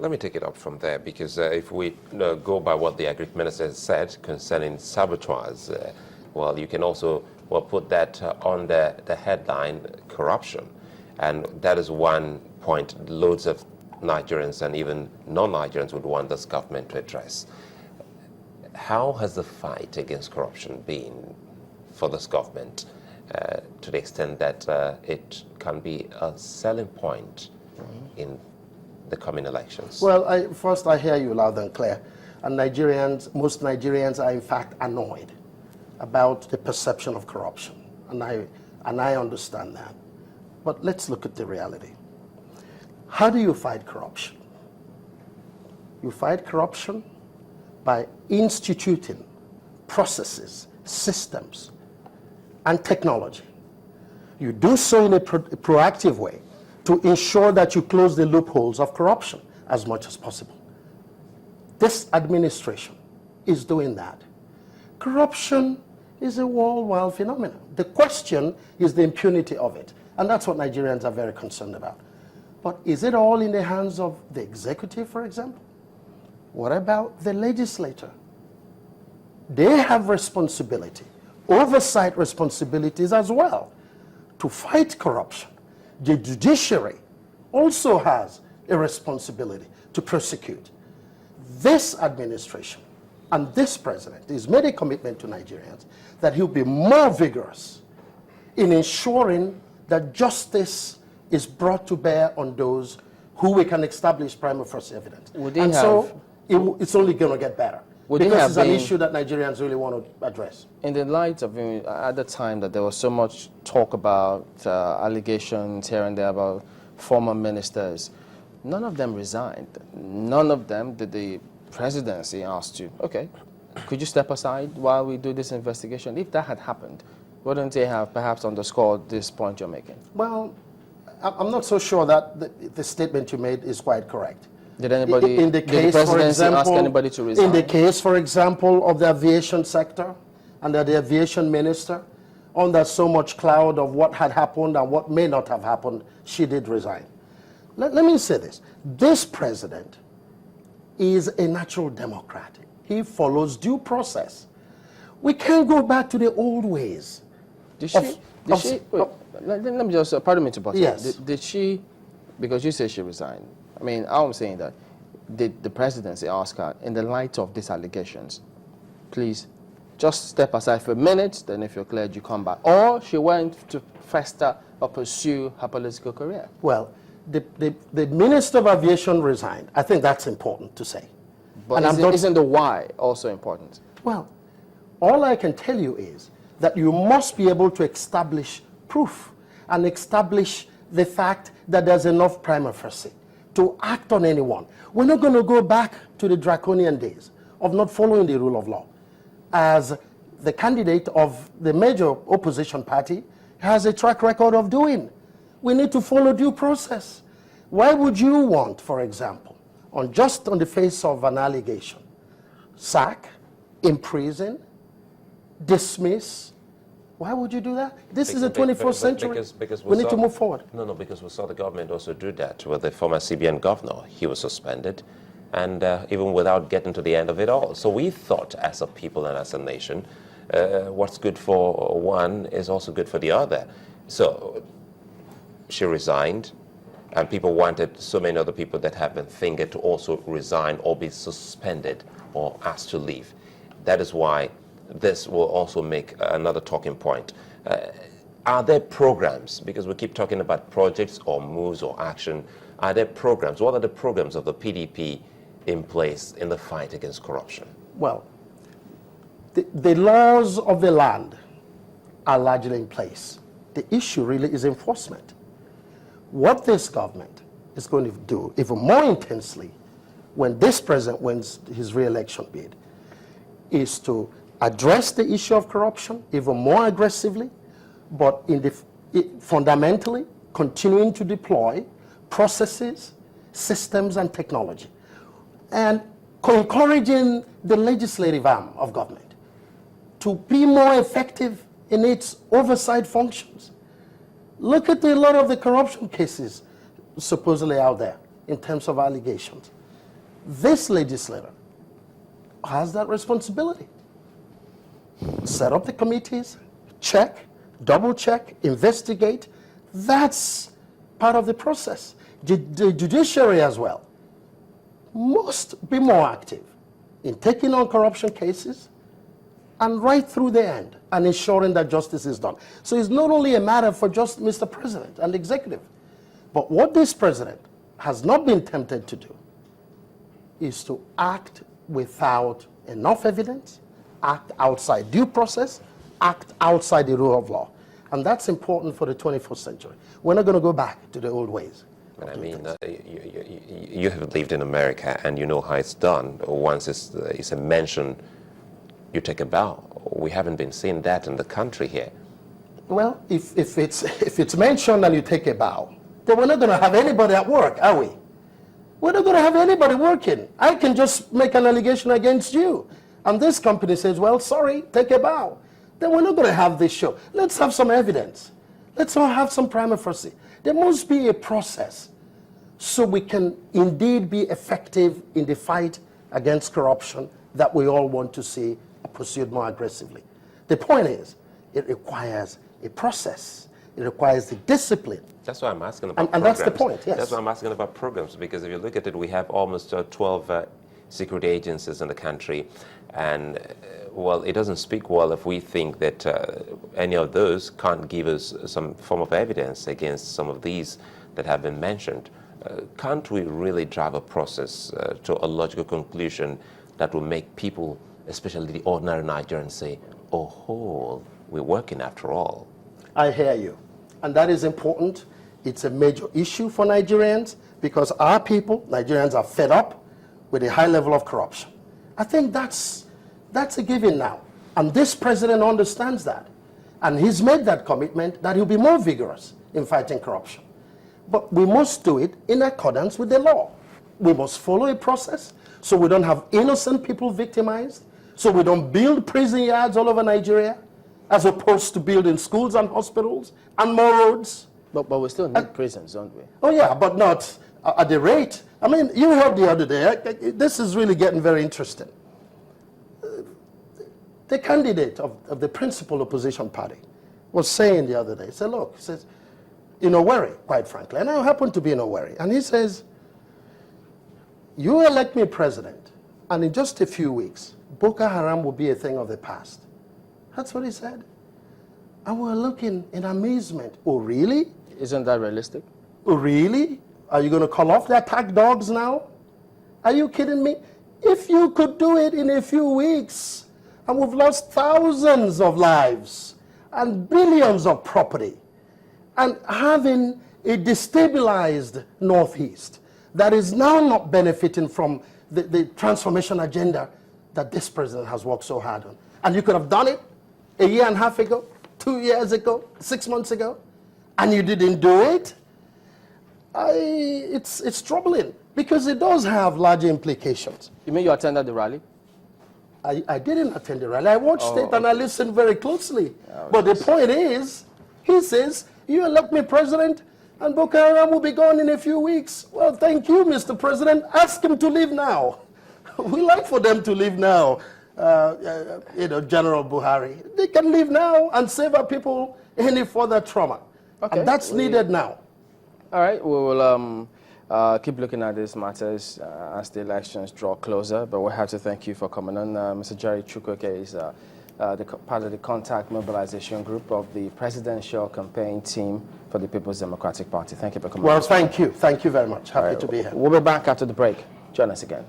Let me take it up from there, because if we go by what the Agri Minister has said concerning sabotage, well, you can also put that on the headline, corruption. And that is one point loads of Nigerians and even non-Nigerians would want this government to address. How has the fight against corruption been for this government to the extent that it can be a selling point in the coming elections? Well, first I hear you loud and clear. And most Nigerians are in fact annoyed about the perception of corruption. And I understand that. But let's look at the reality. How do you fight corruption? You fight corruption by instituting processes, systems, and technology. You do so in a proactive way to ensure that you close the loopholes of corruption as much as possible. This administration is doing that. Corruption is a worldwide phenomenon. The question is the impunity of it. And that's what Nigerians are very concerned about. But is it all in the hands of the executive, for example? What about the legislature? They have responsibility, oversight responsibilities as well, to fight corruption. The judiciary also has a responsibility to prosecute. This administration and this president has made a commitment to Nigerians that he'll be more vigorous in ensuring that justice is brought to bear on those who we can establish prima facie evidence. And so it's only going to get better. Because it's an issue that Nigerians really want to address. In the light of, at the time that there was so much talk about allegations here and there about former ministers, none of them resigned. None of them did the presidency ask to, okay, could you step aside while we do this investigation? If that had happened, wouldn't they have perhaps underscored this point you're making? Well, I'm not so sure that the statement you made is quite correct. Did anybody, in the case, did the presidency for example, ask anybody to resign? In the case, for example, of the aviation sector, under the aviation minister, under so much cloud of what had happened and what may not have happened, she did resign. Let me say this. This president is a natural democrat. He follows due process. We can't go back to the old ways. Wait, let me just, pardon me to bust. Yes. Did she, because you say she resigned, I mean, I'm saying that, did the presidency ask her, in the light of these allegations, please just step aside for a minute, then if you're cleared, you come back? Or she went to fester or pursue her political career? Well, the Minister of Aviation resigned. I think that's important to say. But isn't the why also important? Well, all I can tell you is that you must be able to establish proof and establish the fact that there's enough prima facie to act on anyone. We're not going to go back to the draconian days of not following the rule of law. As the candidate of the major opposition party has a track record of doing. We need to follow due process. Why would you want, for example, just on the face of an allegation, sack, imprison, dismiss? Why would you do that? This is the 21st century. Because we need to move forward. No, because we saw the government also do that with the former CBN governor. He was suspended, and even without getting to the end of it all. So we thought, as a people and as a nation, what's good for one is also good for the other. So she resigned, and people wanted so many other people that have been fingered to also resign or be suspended or asked to leave. That is why this will also make another talking point. Are there programs, because we keep talking about projects or moves or action, are there programs? What are the programs of the PDP in place in the fight against corruption? Well, the laws of the land are largely in place. The issue really is enforcement. What this government is going to do even more intensely when this president wins his re-election bid is to address the issue of corruption even more aggressively, but fundamentally continuing to deploy processes, systems, and technology, and encouraging the legislative arm of government to be more effective in its oversight functions. Look at a lot of the corruption cases supposedly out there in terms of allegations. This legislator has that responsibility. Set up the committees, check, double check, investigate. That's part of the process. The judiciary as well must be more active in taking on corruption cases and right through the end and ensuring that justice is done. So it's not only a matter for just Mr. President and the executive, but what this president has not been tempted to do is to act without enough evidence, act outside due process, act outside the rule of law. And that's important for the 21st century. We're not going to go back to the old ways. But I mean, you have lived in America and you know how it's done. Once it's a mention, you take a bow. We haven't been seeing that in the country here. Well, if it's mentioned and you take a bow, then we're not going to have anybody at work, are we? We're not going to have anybody working. I can just make an allegation against you. And this company says, well, sorry, take a bow. Then we're not going to have this show. Let's have some evidence. Let's all have some prima facie. There must be a process so we can indeed be effective in the fight against corruption that we all want to see pursued more aggressively. The point is, it requires a process. It requires the discipline. That's why I'm asking about and programs. That's the point, yes. That's why I'm asking about programs, because if you look at it, we have almost 12 security agencies in the country, and well, it doesn't speak well if we think that any of those can't give us some form of evidence against some of these that have been mentioned. Can't we really drive a process to a logical conclusion that will make people, especially the ordinary Nigerians, say, oh, we're working after all? I hear you. And that is important. It's a major issue for Nigerians because our people, Nigerians, are fed up with a high level of corruption. I think that's a given now. And this president understands that. And he's made that commitment that he'll be more vigorous in fighting corruption. But we must do it in accordance with the law. We must follow a process so we don't have innocent people victimized, so we don't build prison yards all over Nigeria, as opposed to building schools and hospitals and more roads. But we still need prisons, don't we? Oh yeah, but not at the rate. I mean, you heard the other day, this is really getting very interesting. The candidate of the principal opposition party was saying the other day, he said, look, he says, in Owerri, quite frankly, and I happen to be in Owerri, and he says, you elect me president, and in just a few weeks, Boko Haram will be a thing of the past. That's what he said. And we're looking in amazement. Oh, really? Isn't that realistic? Oh, really? Are you going to call off the attack dogs now? Are you kidding me? If you could do it in a few weeks, and we've lost thousands of lives and billions of property, and having a destabilized Northeast that is now not benefiting from the transformation agenda that this president has worked so hard on. And you could have done it a year and a half ago, 2 years ago, 6 months ago, and you didn't do it. It's troubling because it does have large implications. You mean you attended the rally? I didn't attend the rally. I watched it and I listened very closely. But the point is, he says, you elect me president and Boko Haram will be gone in a few weeks. Well, thank you, Mr. President. Ask him to leave now. We like for them to leave now, General Buhari. They can leave now and save our people any further trauma. Okay. And that's needed now. All right, we will keep looking at these matters as the elections draw closer, but we have to thank you for coming on. Mr. Jerry Chukwueke is part of the contact mobilization group of the presidential campaign team for the People's Democratic Party. Thank you for coming on. Well, thank you. Thank you very much. Happy to be here. We'll be back after the break. Join us again.